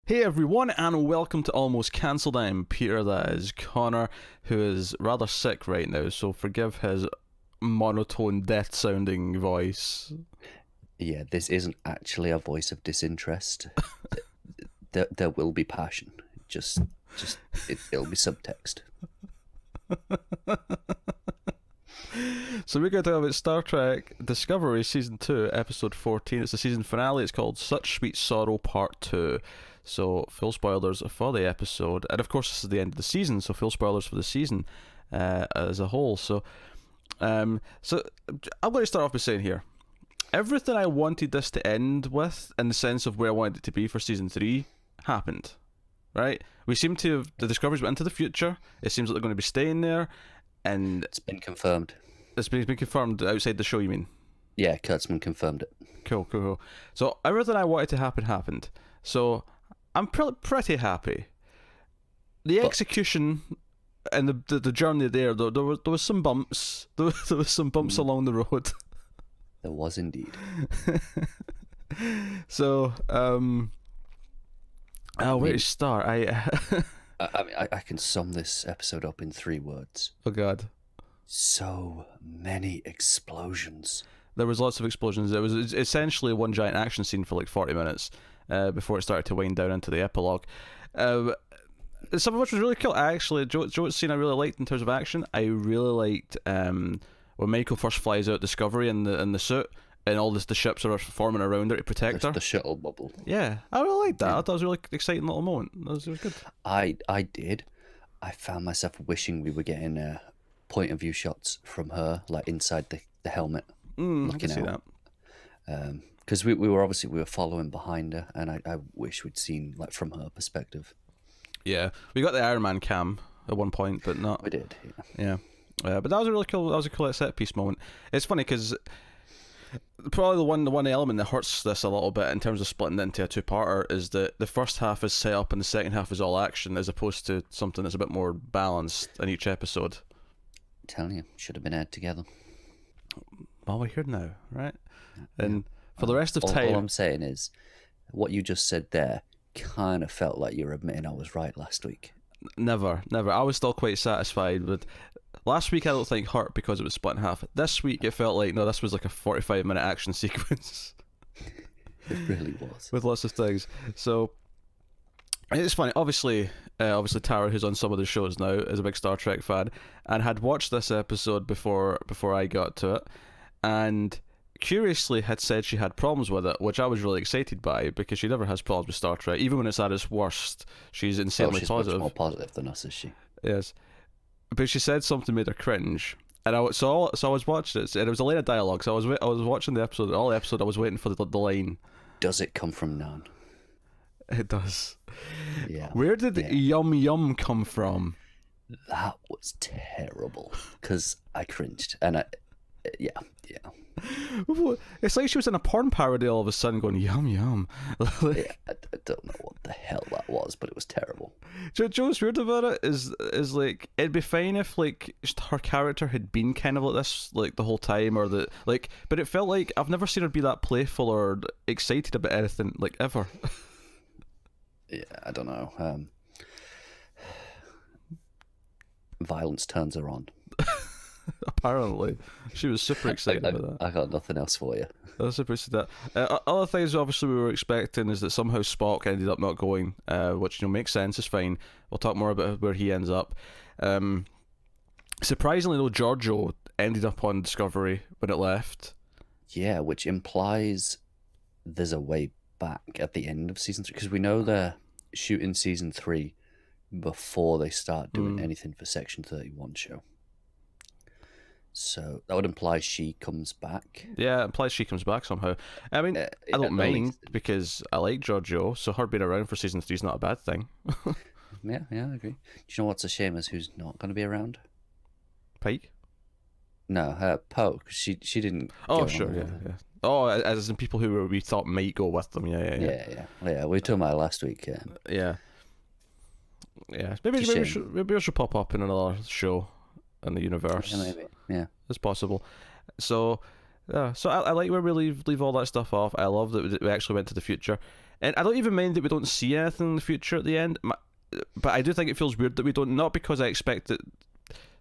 Hey everyone, and welcome to Almost Cancelled. I'm Peter, that is Connor, who is rather sick right now, so forgive his monotone, death-sounding voice. Yeah, this isn't actually a voice of disinterest. There will be passion. It'll be subtext. So we're going to talk about Star Trek Discovery Season 2, Episode 14. It's the season finale. It's called Such Sweet Sorrow Part 2. So, full spoilers for the episode. And of course, this is the end of the season, so full spoilers for the season as a whole. So I'm going to start off by saying here, everything I wanted this to end with, in the sense of where I wanted it to be for Season 3, happened. Right? We seem to have, the Discoveries went into the future. It seems like they're going to be staying there. And it's been confirmed. It's been confirmed outside the show, you mean? Yeah, Kurtzman confirmed it. Cool. So everything I wanted to happen happened. So I'm pretty happy. The execution and the journey there was some bumps. There was some bumps along the road. There was indeed. So where to start? I can sum this episode up in 3 words. Oh God. So many explosions. There was lots of explosions. It was essentially one giant action scene for like 40 minutes before it started to wind down into the epilogue. Some of which was really cool. Joe's scene I really liked in terms of action. I really liked when Michael first flies out Discovery in the suit, and all the ships are forming around her to protect her. The shuttle bubble. Yeah, I really liked that. I thought it was a really exciting little moment. It was good. I did. I found myself wishing we were getting point of view shots from her, like inside the helmet, looking out. Because we were following behind her, and I wish we'd seen like from her perspective. Yeah, we got the Iron Man cam at one point, but not. We did. Yeah. But that was a really cool. That was a cool set piece moment. It's funny because probably the one element that hurts this a little bit in terms of splitting it into a 2-parter is that the first half is set up and the second half is all action, as opposed to something that's a bit more balanced in each episode. I'm telling you, should have been aired together. Well, we're here now, right? And for the rest of time, all I'm saying is, what you just said there kind of felt like you're admitting I was right last week. Never. I was still quite satisfied with. Last week I don't think hurt because it was split in half. This week it felt like, no, this was like a 45-minute action sequence. It really was. With lots of things. So it's funny. Obviously Tara, who's on some of the shows now, is a big Star Trek fan and had watched this episode before I got to it, and curiously had said she had problems with it, which I was really excited by, because she never has problems with Star Trek. Even when it's at its worst, she's insanely positive. Much more positive than us, is she? Yes. But she said something made her cringe, and I was watching it, and it was a line of dialogue. So I was watching the episode. All the episode, I was waiting for the line. Does it come from Nan? It does. Yeah. Where did yum yum come from? That was terrible. Because I cringed, and yeah. It's like she was in a porn parody all of a sudden, going yum yum. Yeah, I don't know what the hell that was, but it was terrible. What's weird about it is like, it'd be fine if like just her character had been kind of like this like the whole time, or but it felt like I've never seen her be that playful or excited about anything like ever. Yeah, I don't know. Violence turns her on. Apparently, she was super excited about that. I got nothing else for you. I was super excited. Other things, obviously, we were expecting is that somehow Spock ended up not going, which makes sense. It's fine. We'll talk more about where he ends up. Surprisingly, though, Giorgio ended up on Discovery when it left. Yeah, which implies there's a way back at the end of season 3, because we know they're shooting season 3 before they start doing anything for Section 31 show. So that would imply she comes back. Yeah, it implies she comes back somehow. I mean, I don't mind, because I like Giorgio, so her being around for season 3 is not a bad thing. Yeah, I agree. Do you know what's a shame is who's not going to be around? Pike? No, Poe, because she didn't. Oh, sure, yeah. Oh, as in people who we thought might go with them, yeah. Yeah, we were talking about it last week. Yeah. Maybe she'll pop up in another show in the universe. Yeah, maybe. Yeah, it's possible. So, I like where we leave all that stuff off. I love that we actually went to the future. And I don't even mind that we don't see anything in the future at the end, but I do think it feels weird that we don't, not because I expect it.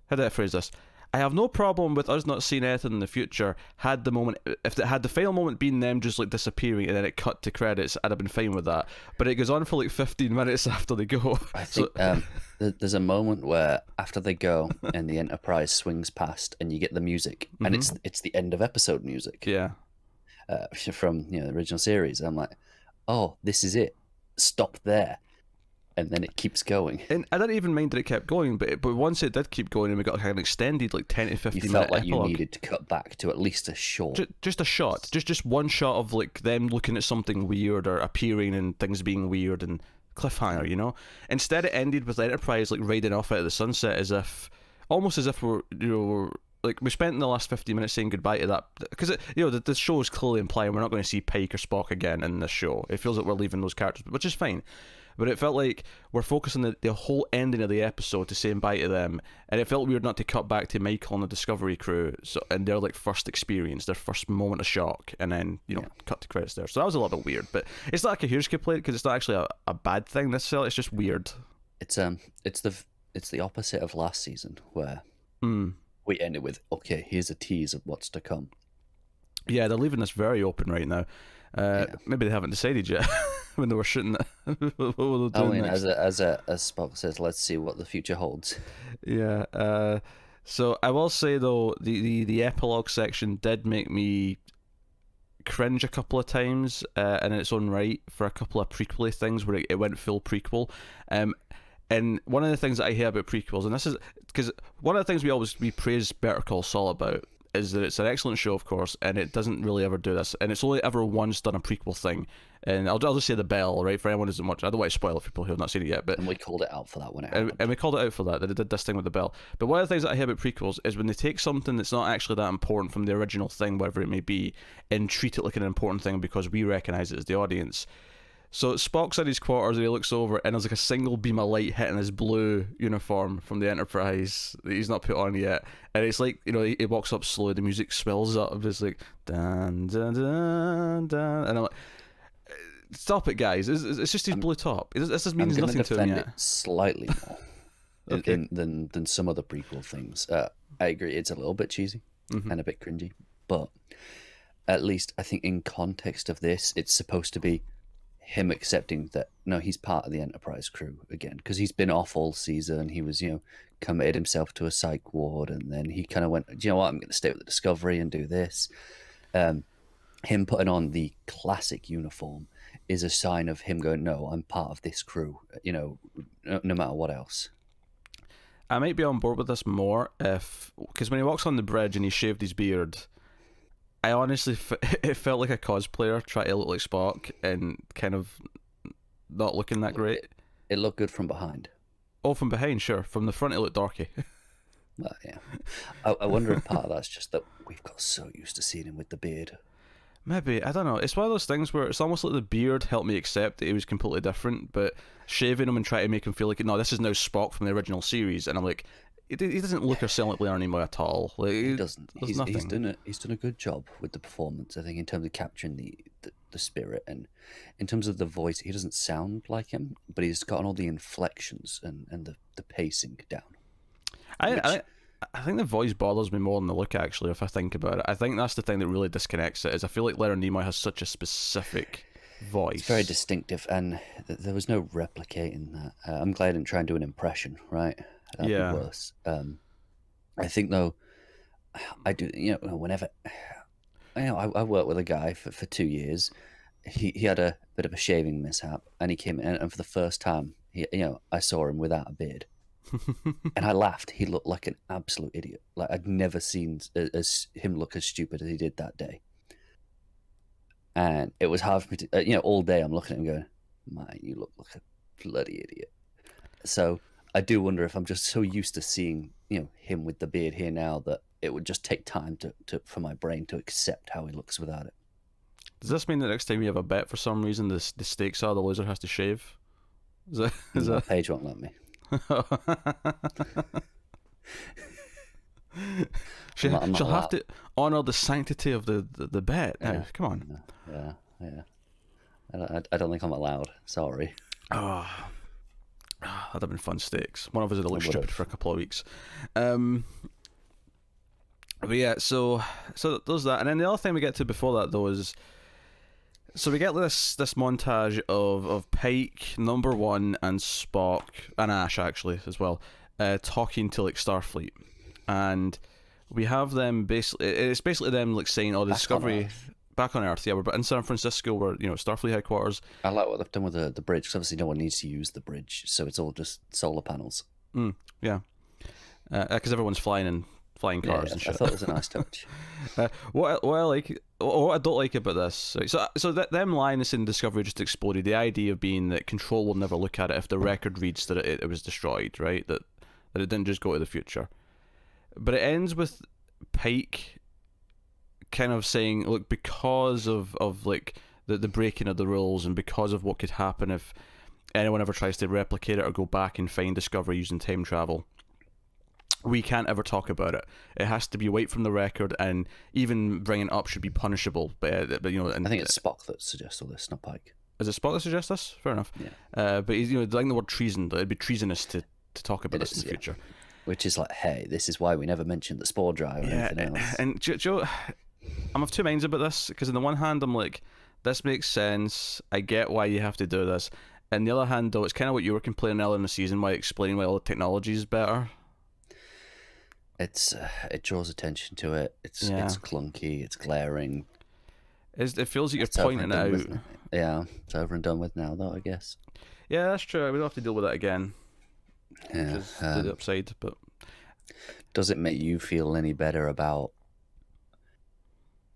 How do I phrase this? I have no problem with us not seeing anything in the future. Had the final moment been them just like disappearing and then it cut to credits, I'd have been fine with that. But it goes on for like 15 minutes after they go. I think there's a moment where after they go and the Enterprise swings past and you get the music, and it's the end of episode music. Yeah. From the original series. I'm like, oh, this is it. Stop there. And then it keeps going. And I didn't even mind that it kept going, but once it did keep going and we got like an extended like 10 to 15 you felt minute like epilogue, you needed to cut back to at least a short. Just a shot. Just one shot of like them looking at something weird or appearing and things being weird and cliffhanger, you know? Instead it ended with the Enterprise like riding off out of the sunset almost as if we're, like we spent the last 15 minutes saying goodbye to that, because the show is clearly implying we're not going to see Pike or Spock again in this show. It feels like we're leaving those characters, which is fine. But it felt like we're focusing the whole ending of the episode to saying bye to them, and it felt weird not to cut back to Michael and the Discovery crew and their like first experience, their first moment of shock, and then cut to credits there. So that was a little bit weird, but it's not like a huge complaint because it's not actually a bad thing necessarily. It's just weird. It's the opposite of last season where we ended with, okay, here's a tease of what's to come. Yeah, they're leaving this very open right now. Maybe they haven't decided yet when they were shooting it. What I mean, next? as Spock says, let's see what the future holds. Yeah. So I will say though, the epilogue section did make me cringe a couple of times in its own right for a couple of prequel things where it went full prequel. And one of the things that I hear about prequels, and this is because one of the things we praise Better Call Saul about, is that it's an excellent show, of course, and it doesn't really ever do this, and it's only ever once done a prequel thing. And I'll just say The Bell, right, for anyone who doesn't watch. I don't want to spoil it for people who have not seen it yet, but and we called it out for that when it happened. And we called it out for that it did this thing with The Bell. But one of the things that I hear about prequels is when they take something that's not actually that important from the original thing, whatever it may be, and treat it like an important thing because we recognise it as the audience. So Spock's in his quarters and he looks over and there's like a single beam of light hitting his blue uniform from the Enterprise that he's not put on yet. And it's like, he walks up slowly, the music swells up, it's like, dun, dun, dun, dun. And I'm like, stop it, guys. It's just his blue top. This just means nothing to him yet. It slightly more okay. than some other prequel things. I agree, it's a little bit cheesy and a bit cringy. But at least I think in context of this, it's supposed to be him accepting that no, he's part of the Enterprise crew again, because he's been off all season. He was committed himself to a psych ward, and then he kind of went, do you know what, I'm going to stay with the Discovery and do this. Him putting on the classic uniform is a sign of him going, no, I'm part of this crew, no matter what else. I might be on board with this more because when he walks on the bridge and he shaved his beard, I honestly, it felt like a cosplayer trying to look like Spock and kind of not looking that great. It looked good from behind. Oh, from behind, sure. From the front, it looked dorky. Well, yeah. I wonder if part of that's just that we've got so used to seeing him with the beard. Maybe, I don't know. It's one of those things where it's almost like the beard helped me accept that he was completely different, but shaving him and trying to make him feel like, no, this is now Spock from the original series, and I'm like, he doesn't look or sound like Leonard Nimoy at all. Like, he doesn't. He's done a good job with the performance, I think, in terms of capturing the spirit, and in terms of the voice, he doesn't sound like him, but he's gotten all the inflections and the pacing down. I think the voice bothers me more than the look, actually, if I think about it. I think that's the thing that really disconnects it, is I feel like Leonard Nimoy has such a specific voice. It's very distinctive, and there was no replicating that. I'm glad I didn't try and do an impression, right? That'd be worse. I think, though, I do, whenever... I worked with a guy for 2 years. He had a bit of a shaving mishap, and he came in, and for the first time, I saw him without a beard. And I laughed. He looked like an absolute idiot. Like, I'd never seen him look as stupid as he did that day. And it was hard for me to, all day I'm looking at him going, man, you look like a bloody idiot. So I do wonder if I'm just so used to seeing, him with the beard here now that it would just take time for my brain to accept how he looks without it. Does this mean that next time you have a bet, for some reason, the stakes are the loser has to shave? Is that... Paige won't let me. She'll have to honour the sanctity of the bet. Yeah. Come on. Yeah. I don't think I'm allowed. Sorry. Oh, that'd have been fun stakes. One of us would look stupid for a couple of weeks. But yeah, so there's that, and then the other thing we get to before that though is, so we get this montage of Pike, Number One, and Spock, and Ash actually as well, talking to like Starfleet, and we have them it's basically them like saying, "Oh, the Discovery back on Earth, yeah, we're in San Francisco, where Starfleet headquarters." I like what they've done with the bridge, because obviously no one needs to use the bridge, so it's all just solar panels. Yeah, because everyone's flying cars and shit. I thought it was a nice touch. What I don't like about this, so that them lying this in Discovery just exploded. The idea of being that Control will never look at it if the record reads that it was destroyed, right? That it didn't just go to the future. But it ends with Pike kind of saying, look, because of like the breaking of the rules, and because of what could happen if anyone ever tries to replicate it or go back and find Discovery using time travel, we can't ever talk about it. It has to be away from the record, and even bringing it up should be punishable. But and I think it's Spock that suggests all this, not Pike. Is it Spock that suggests this? Fair enough. Yeah. But he's like the word treason. It'd be treasonous to talk about this in the future. Which is like, hey, this is why we never mentioned the spore drive or anything else. And Joe, I'm of two minds about this, because on the one hand, I'm like, this makes sense. I get why you have to do this. And the other hand, though, it's kind of what you were complaining earlier in the season, why explaining why all the technology is better. It draws attention to it. It's clunky. It's glaring. It feels like you're pointing it out. Yeah, it's over and done with now, though, I guess. Yeah, that's true. We don't have to deal with that again. Yeah, just do the upside. But does it make you feel any better about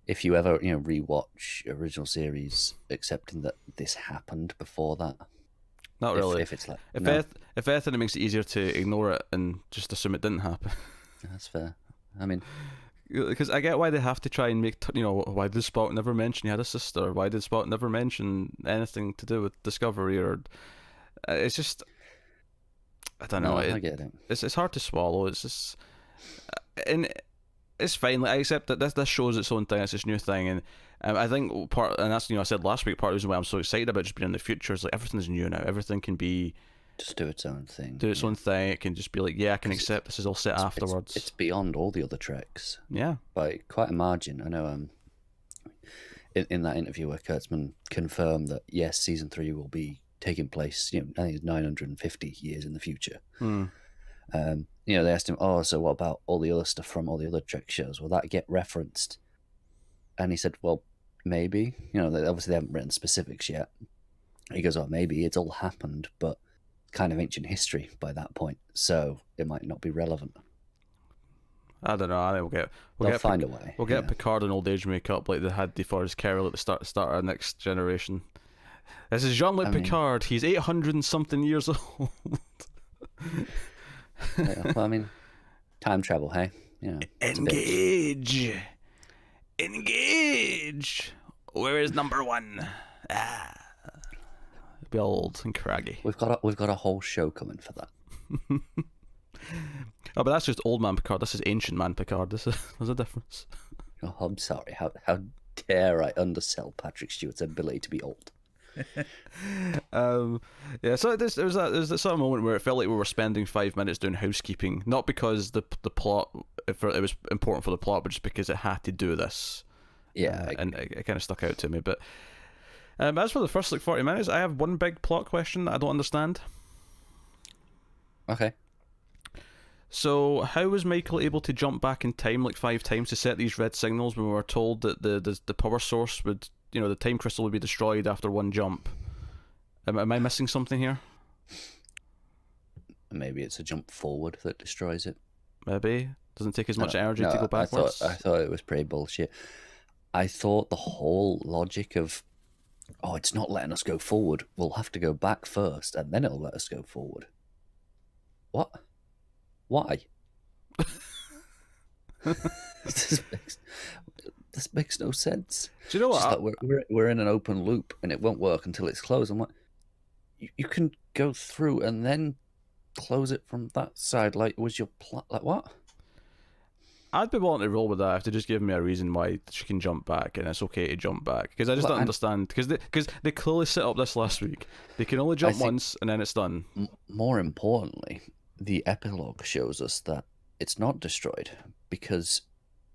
if you ever rewatch original series, accepting that this happened before that? Not really. If it's like if anything, it makes it easier to ignore it and just assume it didn't happen. That's fair. I mean, because I get why they have to try and make why did Spock never mention he had a sister? Why did Spock never mention anything to do with Discovery? Or it's just, I don't know. I get it. It's hard to swallow. It's just, and it's fine. Like, I accept that this shows its own thing. It's this new thing, and I think and that's I said last week, part of the reason why I'm so excited about just being in the future is like everything's new now. Everything can be just do its own thing. Do its own thing. It can just be like, yeah, I can accept this is all set afterwards. It's beyond all the other Treks. Yeah, by quite a margin. I know. In that interview where Kurtzman confirmed that yes, season 3 will be taking place, I think it's 950 years in the future. They asked him, so what about all the other stuff from all the other Trek shows? Will that get referenced? And he said, well, maybe. Obviously they haven't written specifics yet. He goes, maybe it's all happened, but kind of ancient history by that point, so it might not be relevant. I don't know. I think we'll find a way. We'll get Picard in old age makeup like they had DeForest Carroll at the start of our next generation. This is Jean-Luc Picard. He's 800 and something years old. Well, time travel, hey? Engage. Where is Number One? Be old and craggy. We've got a whole show coming for that. But that's just old man Picard. This is ancient man Picard. There's a difference. Oh, I'm sorry. How dare I undersell Patrick Stewart's ability to be old? So there's that sort of moment where it felt like we were spending 5 minutes doing housekeeping, not because the plot, it was important for the plot, but just because it had to do this. Yeah, and it kind of stuck out to me. But as for the first 40 minutes, I have one big plot question that I don't understand. Okay. So how was Michael able to jump back in time like 5 times to set these red signals when we were told that the power source would, the time crystal would be destroyed after one jump? Am I missing something here? Maybe it's a jump forward that destroys it. Maybe. Doesn't take as much energy to go backwards. I thought it was pretty bullshit. I thought the whole logic of, it's not letting us go forward. We'll have to go back first, and then it'll let us go forward. What? Why? This makes no sense. Do you know what? Like we're in an open loop, and it won't work until it's closed. I'm like, you can go through and then close it from that side. Like, was your plan? Like, what? I'd be willing to roll with that if they just give me a reason why she can jump back and it's okay to jump back. Because I just don't understand. Because they clearly set up this last week. They can only jump once and then it's done. More importantly, the epilogue shows us that it's not destroyed because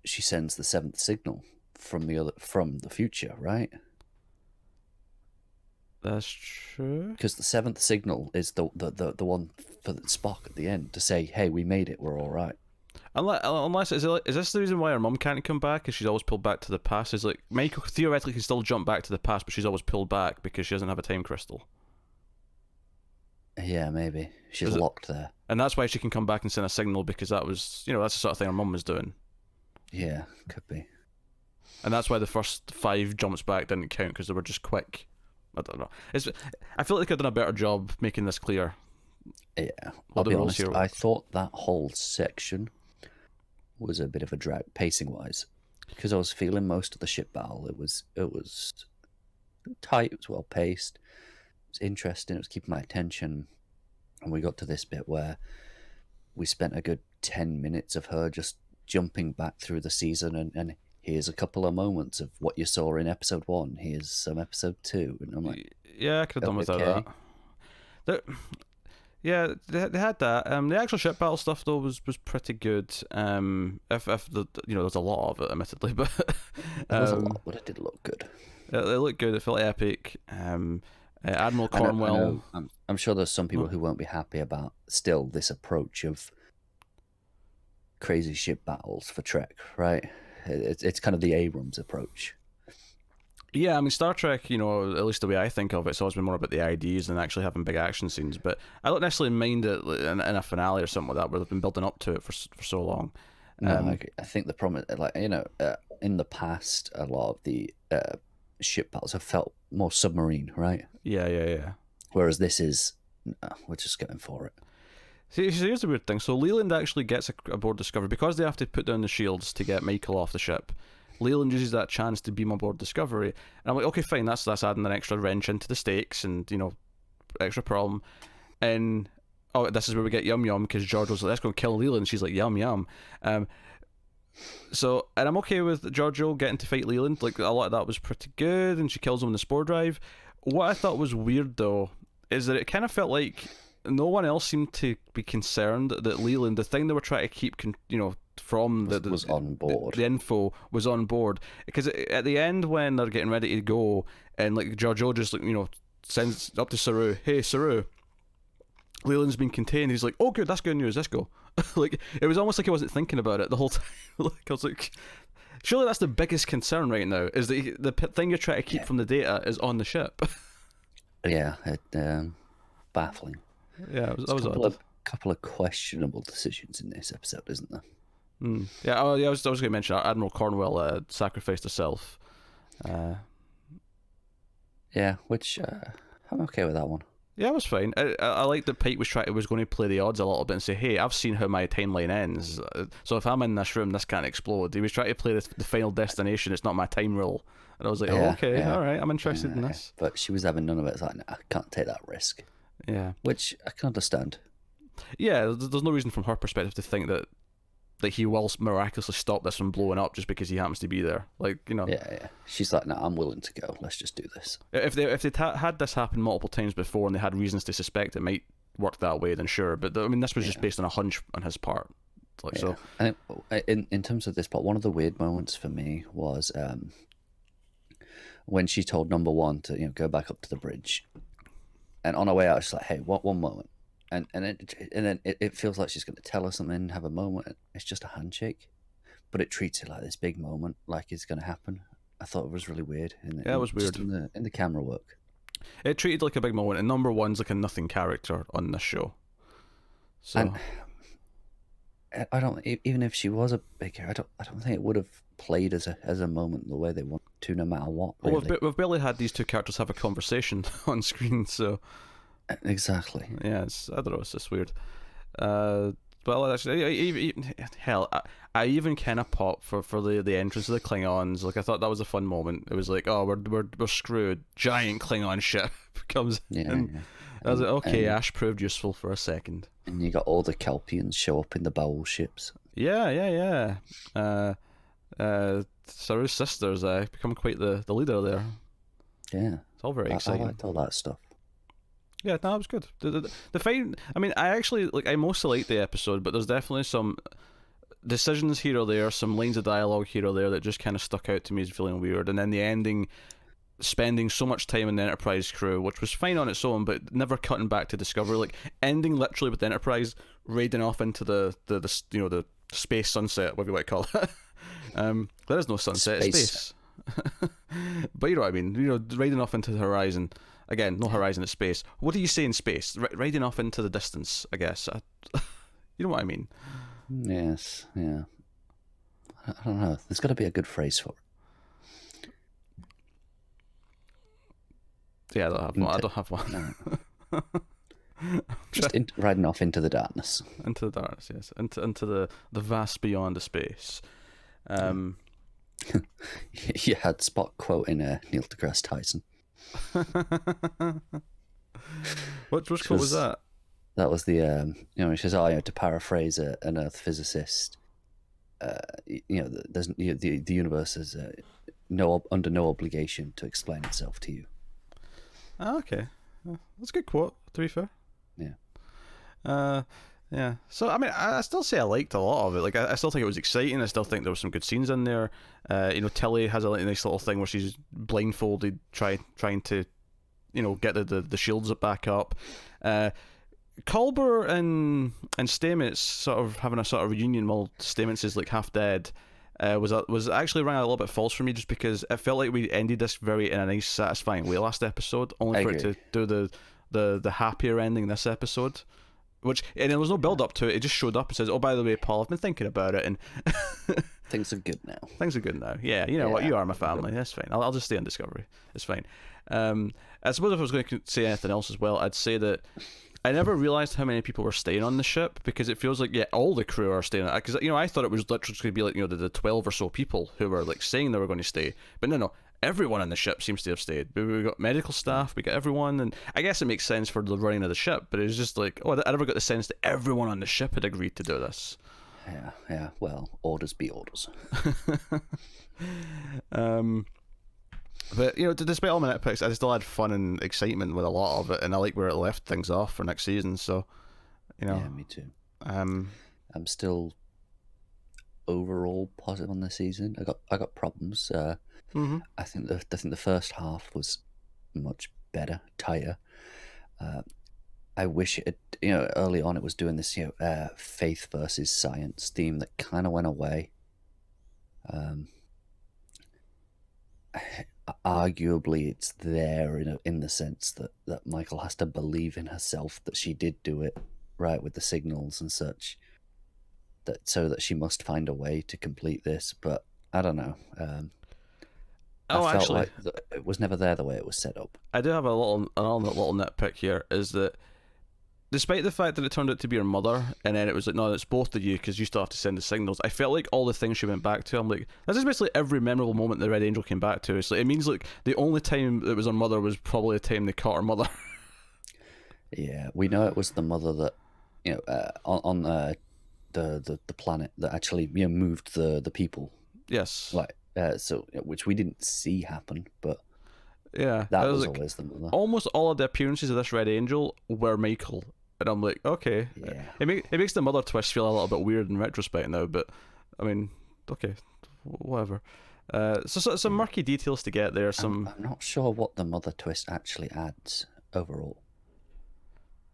she sends the seventh signal from the future, right? That's true. Because the seventh signal is the one for Spock at the end to say, "Hey, we made it. We're all right." Unless is this the reason why her mum can't come back? Because she's always pulled back to the past. Is like Michael theoretically can still jump back to the past, but she's always pulled back because she doesn't have a time crystal. Yeah, maybe she's locked there, and that's why she can come back and send a signal because that was that's the sort of thing her mum was doing. Yeah, could be. And that's why the first 5 jumps back didn't count because they were just quick. I don't know. I feel like they could have done a better job making this clear. Yeah, I'll be honest. I thought that whole section was a bit of a drag pacing wise because I was feeling most of the ship battle. It was tight. It was well paced. It was interesting. It was keeping my attention. And we got to this bit where we spent a good 10 minutes of her just jumping back through the season and here's a couple of moments of what you saw in episode 1. Here's some episode 2, and I'm like, yeah, I could have done without that. Yeah, they had that. The actual ship battle stuff though was pretty good. If there's a lot of it, admittedly, but there was a lot, but it did look good. It looked good. It felt epic. Admiral Cornwell. I'm sure there's some people who won't be happy about still this approach of crazy ship battles for Trek, right? It's kind of the Abrams approach. Yeah, I mean, Star Trek, at least the way I think of it, it's always been more about the ideas than actually having big action scenes. But I don't necessarily mind it in a finale or something like that where they've been building up to it for so long. No, I think the problem is, in the past, a lot of the ship battles have felt more submarine, right? Yeah. Whereas this is, we're just going for it. See, here's the weird thing. So Leland actually gets aboard Discovery because they have to put down the shields to get Michael off the ship. Leland uses that chance to beam aboard Discovery, and I'm like, okay, fine, that's adding an extra wrench into the stakes and extra problem. And this is where we get Yum Yum because George was like, let's go kill Leland. She's like, Yum Yum. So, and I'm okay with Giorgio getting to fight Leland. Like, a lot of that was pretty good, and she kills him in the spore drive. What I thought was weird though is that it kind of felt like no one else seemed to be concerned that Leland, the thing they were trying to keep, from was on board. The info was on board because at the end when they're getting ready to go and like Giorgio just sends up to Saru, hey Saru, Leland's been contained. He's like, oh good, that's good news. Let's go. Like it was almost like he wasn't thinking about it the whole time. Like I was like, surely that's the biggest concern right now is that the thing you're trying to keep from the data is on the ship. Yeah, baffling. Yeah, that was a couple of questionable decisions in this episode, isn't there? Yeah, I was going to mention Admiral Cornwell sacrificed herself. Yeah, which I'm okay with that one. Yeah, it was fine. I like that Pike was going to play the odds a little bit and say, hey, I've seen how my timeline ends, so if I'm in this room, this can't explode. He was trying to play the final destination, it's not my time rule. And I was like, okay, all right, I'm interested in this. But she was having none of it. It's like, nah, I can't take that risk. Yeah. Which I can understand. Yeah, there's no reason from her perspective to think that he will miraculously stop this from blowing up just because he happens to be there. Like, Yeah. She's like, no, I'm willing to go. Let's just do this. If they had this happen multiple times before and they had reasons to suspect it might work that way, then sure. But I mean, this was just based on a hunch on his part. Like, so. And in terms of this part, one of the weird moments for me was when she told Number One to go back up to the bridge, and on her way out, she's like, hey, one moment. And then it feels like she's going to tell us something, have a moment. It's just a handshake, but it treats it like this big moment, like it's going to happen. I thought it was really weird. It was weird in the camera work. It treated like a big moment, and Number One's like a nothing character on this show. So, and I don't even if she was a bigger, I don't think it would have played as a moment the way they want to, no matter what. Really. Well, we've barely had these two characters have a conversation on screen, so. Exactly. Yeah, I don't know. It's just weird. Well, actually, hell, I even kind of popped for the entrance of the Klingons. Like I thought that was a fun moment. It was like, oh, we're screwed. Giant Klingon ship comes in. Yeah. I was like, okay, Ash proved useful for a second. And you got all the Kelpians show up in the Bowl ships. Yeah. Saru's sister's become quite the leader there. Yeah. It's all very exciting. I liked all that stuff. Yeah, no, it was good. The fight. I mean, I mostly liked the episode, but there's definitely some decisions here or there, some lines of dialogue here or there that just kind of stuck out to me as feeling weird. And then the ending, spending so much time in the Enterprise crew, which was fine on its own, but never cutting back to Discovery. Like ending literally with the Enterprise raiding off into the space sunset, whatever you might call it. There is no sunset, it's space. But you know what I mean. Raiding off into the horizon. Again, no horizon, it's space. What do you say in space? Riding off into the distance, I guess. You know what I mean? Yes, yeah. I don't know. There's got to be a good phrase for it. Yeah, I don't have one. No. Just riding off into the darkness. Into the darkness, yes. Into the vast beyond the space. You had Spock quoting Neil deGrasse Tyson. Which quote was that? That was the he says, to paraphrase an Earth physicist, there's the universe is under no obligation to explain itself to you. Oh, okay, that's a good quote. To be fair. Yeah. Yeah. So I mean, I still say I liked a lot of it. Like I still think it was exciting. I still think there were some good scenes in there. Tilly has a nice little thing where she's blindfolded, trying to, get the shields back up. Culber and Stamets sort of having a sort of reunion while Stamets is like half dead. Was actually rang a little bit false for me, just because it felt like we ended this in a nice, satisfying way last episode, only for it to do the happier ending this episode. And there was no build up to it. It just showed up and says, "Oh, by the way, Paul, I've been thinking about it, and things are good now." Things are good now. Yeah, you know what? You are my family. That's fine. I'll just stay on Discovery. It's fine. I suppose if I was going to say anything else as well, I'd say that I never realized how many people were staying on the ship, because it feels like all the crew are staying. Because I thought it was literally going to be like the 12 or so people who were like saying they were going to stay, but no. Everyone on the ship seems to have stayed. We got medical staff, we got everyone, and I guess it makes sense for the running of the ship, but it was just like, I never got the sense that everyone on the ship had agreed to do this. Yeah. Well, orders be orders. But despite all my nitpicks, I still had fun and excitement with a lot of it, and I like where it left things off for next season. So, Yeah, me too. I'm still overall positive on this season. I got problems. I think the first half was much better, tighter. I wish it. Early on it was doing this faith versus science theme that kind of went away. Arguably, it's there in the sense that Michael has to believe in herself that she did do it right with the signals and such. So that she must find a way to complete this, but I don't know. I felt like it was never there the way it was set up. I do have another little nitpick here, is that despite the fact that it turned out to be her mother, and then it was like, no, it's both of you because you still have to send the signals, I felt like all the things she went back to, I'm like, this is basically every memorable moment the Red Angel came back to. It's like, it means like the only time it was her mother was probably the time they caught her mother. Yeah, we know it was the mother that, on the planet that actually moved the people. Yes. Which we didn't see happen, but yeah, that was always the mother. Almost all of the appearances of this Red Angel were Michael, and I'm like, okay, yeah. It makes the mother twist feel a little bit weird in retrospect now, but I mean, okay, whatever. So some murky details to get there. I'm not sure what the mother twist actually adds overall.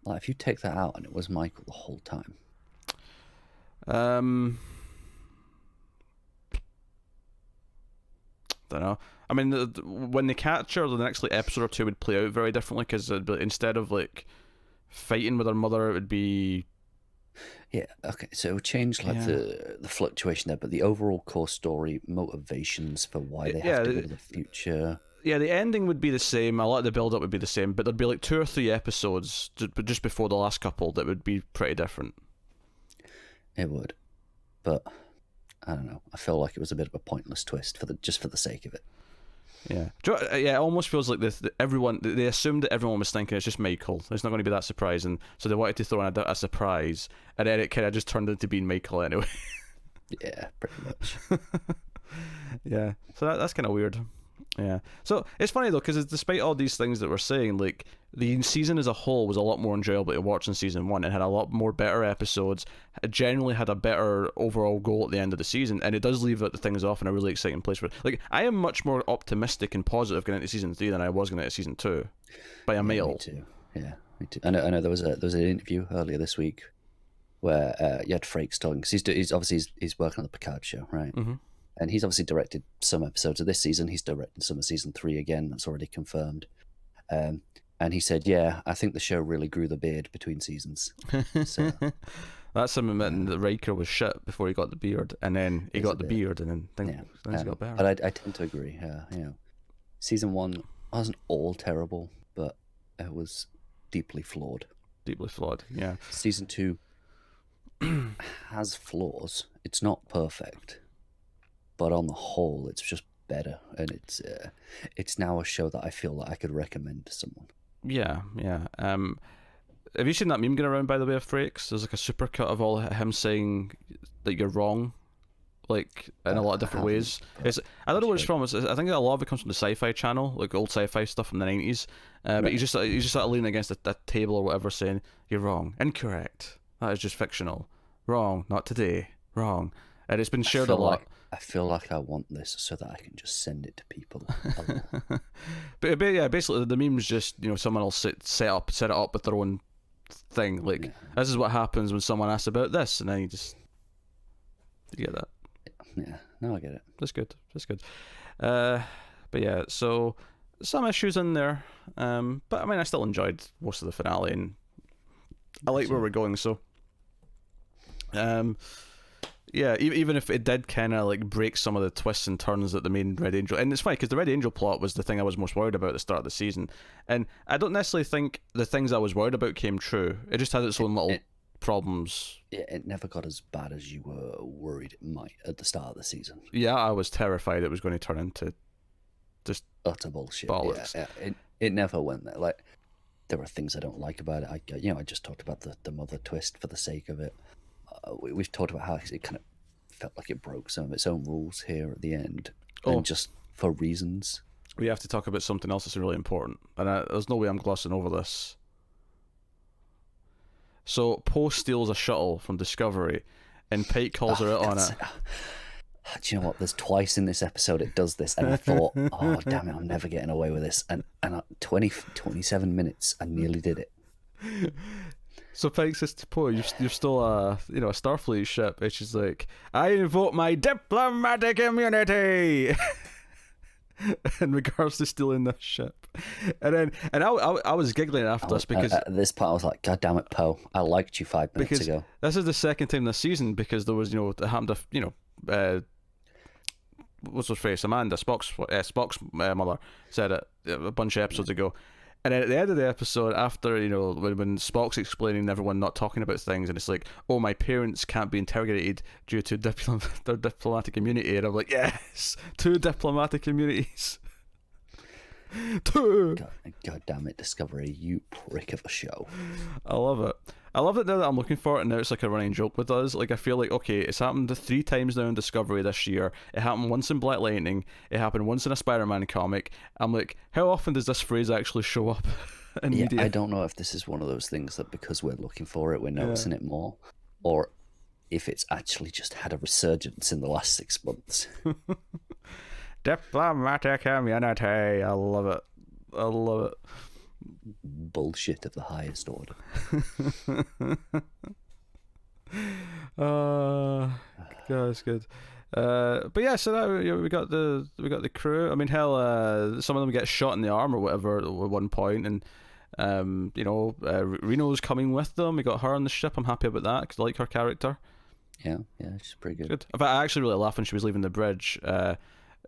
Like, if you take that out and it was Michael the whole time. Don't know. I mean, when they catch her, the next episode or two would play out very differently, because instead of like fighting with her mother, it would be. Yeah. Okay. So it would change the fluctuation there, but the overall core story, motivations for why they have to go to the future. Yeah, the ending would be the same. A lot of the build-up would be the same, but there'd be like 2 or 3 episodes just before the last couple that would be pretty different. It would, but I don't know. I feel like it was a bit of a pointless twist for the sake of it. Yeah, it almost feels like everyone, they assumed that everyone was thinking it's just Michael. It's not going to be that surprising, so they wanted to throw in a surprise, and then it kind of just turned into being Michael anyway. Yeah, pretty much. Yeah, so that's kind of weird. Yeah, so it's funny though, because despite all these things that we're saying, like the season as a whole was a lot more enjoyable to watch in season one. It had a lot more better episodes. It generally had a better overall goal at the end of the season, and it does leave the things off in a really exciting place. For like, I am much more optimistic and positive going into season 3 than I was going into season 2, by a mile. Me too. Yeah, me too. I know. There was an interview earlier this week where you had Frakes talking, because he's working on the Picard show, right? Mm-hmm. And he's obviously directed some episodes of this season. He's directing some of season 3 again. That's already confirmed. And he said, "Yeah, I think the show really grew the beard between seasons." So, that's him admitting that Riker was shit before he got the beard, and then he got the beard, and then things got better. But I tend to agree. Season 1 wasn't all terrible, but it was deeply flawed. Deeply flawed, yeah. Season 2 has flaws. It's not perfect, but on the whole, it's just better, and it's now a show that I feel that I could recommend to someone. Yeah. Have you seen that meme going around, by the way, of Frakes? There's like a supercut of all him saying that you're wrong, like in a lot of different ways. I don't know where it's from. I think a lot of it comes from the Sci-Fi Channel, like old sci-fi stuff from the 90s. But he's just sort of leaning against a table or whatever, saying you're wrong, incorrect. That is just fictional. Wrong, not today. Wrong, and it's been shared a lot. I feel like I want this so that I can just send it to people. but yeah, basically the meme's just, someone will set it up with their own thing. Like, this is what happens when someone asks about this, and then you get that. Yeah, no, I get it. That's good. But yeah, so some issues in there. But I mean, I still enjoyed most of the finale, and I like where we're going. So, yeah, even if it did kind of like break some of the twists and turns that the main Red Angel, and it's funny because the Red Angel plot was the thing I was most worried about at the start of the season, and I don't necessarily think the things I was worried about came true. It just had its own little problems. Yeah, it never got as bad as you were worried it might at the start of the season. Yeah, I was terrified it was going to turn into just utter bullshit. Bollocks. Yeah, it never went there. Like, there are things I don't like about it. I just talked about the mother twist for the sake of it. We've talked about how it kind of felt like it broke some of its own rules here at the end, and just for reasons. We have to talk about something else that's really important, and there's no way I'm glossing over this. So Poe steals a shuttle from Discovery, and Pike calls her out on it. Do you know what? There's twice in this episode it does this, and I thought, oh damn it, I'm never getting away with this. And 27 minutes, I nearly did it. So Pike says to Poe, you're still a Starfleet ship, and she's like, I invoke my diplomatic immunity in regards to stealing this ship. And I was giggling after this because at this part I was like, God damn it, Poe, I liked you 5 minutes ago. This is the second time this season, because there was it happened to what's her face, Amanda, Spock's mother said it a bunch of episodes ago. And then at the end of the episode, after, when Spock's explaining everyone not talking about things, and it's like, oh, my parents can't be interrogated due to their diplomatic immunity. And I'm like, yes, 2 diplomatic immunities. 2! God damn it, Discovery, you prick of a show. I love it. I love it now that I'm looking for it, and now it's like a running joke with us. Like, I feel like, okay, it's happened 3 times now in Discovery this year. It happened once in Black Lightning. It happened once in a Spider-Man comic. I'm like, how often does this phrase actually show up in media? I don't know if this is one of those things that because we're looking for it, we're noticing it more, or if it's actually just had a resurgence in the last 6 months. Diplomatic immunity. I love it. Bullshit of the highest order. God, it's good. But yeah, so now we got the crew. I mean, hell, some of them get shot in the arm or whatever at one point, and Reno's coming with them. We got her on the ship. I'm happy about that because I like her character. Yeah, she's pretty good. In fact, I actually really laughed when she was leaving the bridge.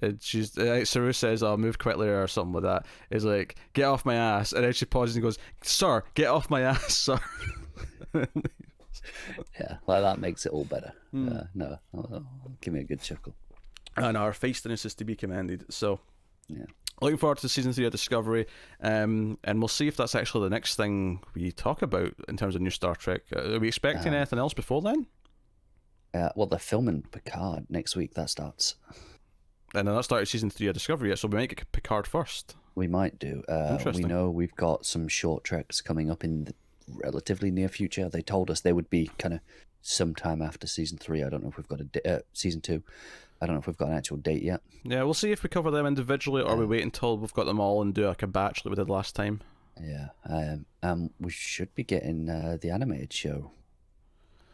Saru says, "I'll move quickly" or something like that. It's like, "Get off my ass," and then she pauses and goes, "Sir, get off my ass, sir." Yeah, like that makes it all better. No, give me a good chuckle. And our feistiness is to be commended. So, yeah, looking forward to season 3 of Discovery, and we'll see if that's actually the next thing we talk about in terms of new Star Trek. Are we expecting anything else before then? Well, they're filming Picard next week. That starts. And then that started season 3 of Discovery yet, so we might get Picard first. We might do. We know we've got some short treks coming up in the relatively near future. They told us they would be kind of sometime after season 3. I don't know if we've got season 2. I don't know if we've got an actual date yet. Yeah, we'll see if we cover them individually or we wait until we've got them all and do like a batch like we did last time. Yeah. We should be getting the animated show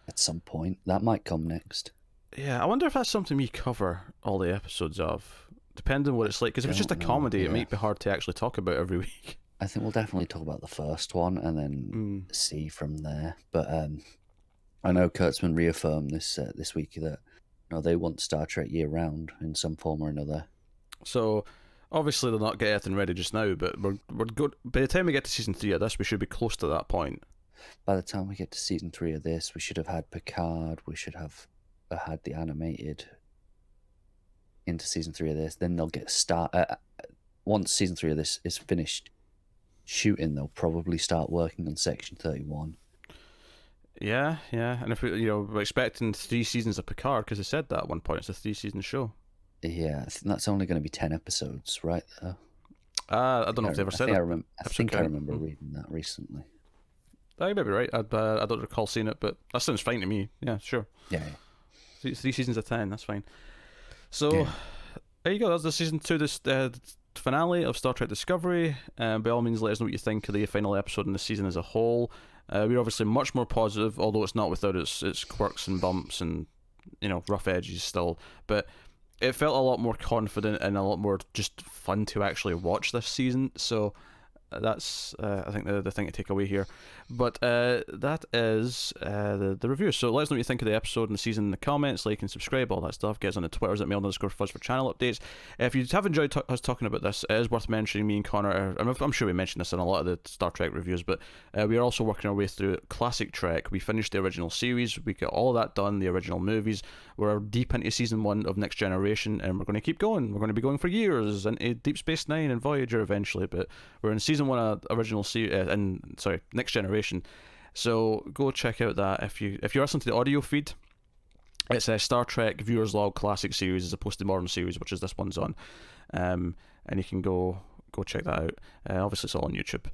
at some point. That might come next. Yeah, I wonder if that's something we cover all the episodes of, depending on what it's like. Because if it's just a comedy, it might be hard to actually talk about every week. I think we'll definitely talk about the first one and then see from there. But I know Kurtzman reaffirmed this week that they want Star Trek year round in some form or another. So obviously they'll not get anything ready just now, but we're good. By the time we get to season 3 of this, we should be close to that point. By the time we get to season 3 of this, we should have had Picard. We should have had the animated into season 3 of this. Then they'll get once season 3 of this is finished shooting, they'll probably start working on Section 31. Yeah, and if we're expecting 3 seasons of Picard, because they said that at one point it's a 3-season show. Yeah, I think that's only going to be 10 episodes, right? I don't know if they ever said that. I think I remember reading that recently. I may be right. I don't recall seeing it, but that sounds fine to me. Yeah, sure. Yeah. 3 seasons of 10, that's fine. So, there you go. That's the season 2, this finale of Star Trek Discovery. By all means, let us know what you think of the final episode in the season as a whole. We're obviously much more positive, although it's not without its quirks and bumps and rough edges still. But it felt a lot more confident and a lot more just fun to actually watch this season. So that's I think the thing to take away here. But that is the review. So let us know what you think of the episode and the season in the comments. Like and subscribe, all that stuff. Get us on the Twitters at mail_fuzz for channel updates. If you have enjoyed us talking about this, it is worth mentioning. Me and Connor, I'm sure we mentioned this in a lot of the Star Trek reviews, but we are also working our way through classic Trek. We finished the original series. We got all that done, the original movies. We're deep into season 1 of Next Generation, and we're going to keep going. We're going to be going for years into Deep Space Nine and Voyager eventually, but we're in season 1 of original Next Generation. So go check out that if you're listening to the audio feed. It's a Star Trek Viewers Log Classic Series as opposed to Modern Series, which is this one's on, and you can go check that out. Obviously it's all on YouTube.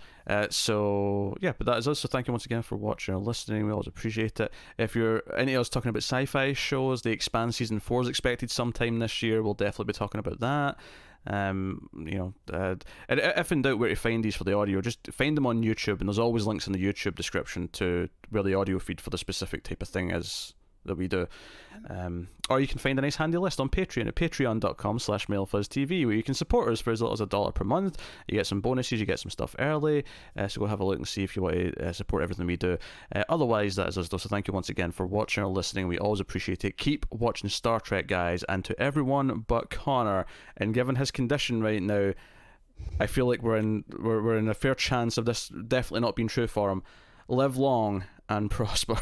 So yeah, but that is us. So thank you once again for watching or listening. We always appreciate it. If you're any of us talking about sci-fi shows, The Expanse season 4 is expected sometime this year. We'll definitely be talking about that. If in doubt where to find these for the audio, just find them on YouTube, and there's always links in the YouTube description to where the audio feed for the specific type of thing is that we do. Or you can find a nice handy list on Patreon at patreon.com/mailfuzztv, where you can support us for as little as $1 per month. You get some bonuses, you get some stuff early, so go have a look and see if you want to support everything we do. Otherwise, that is us though, so thank you once again for watching or listening. We always appreciate it. Keep watching Star Trek, guys, and to everyone but Connor, and given his condition right now, I feel like we're in a fair chance of this definitely not being true for him. Live long and prosper.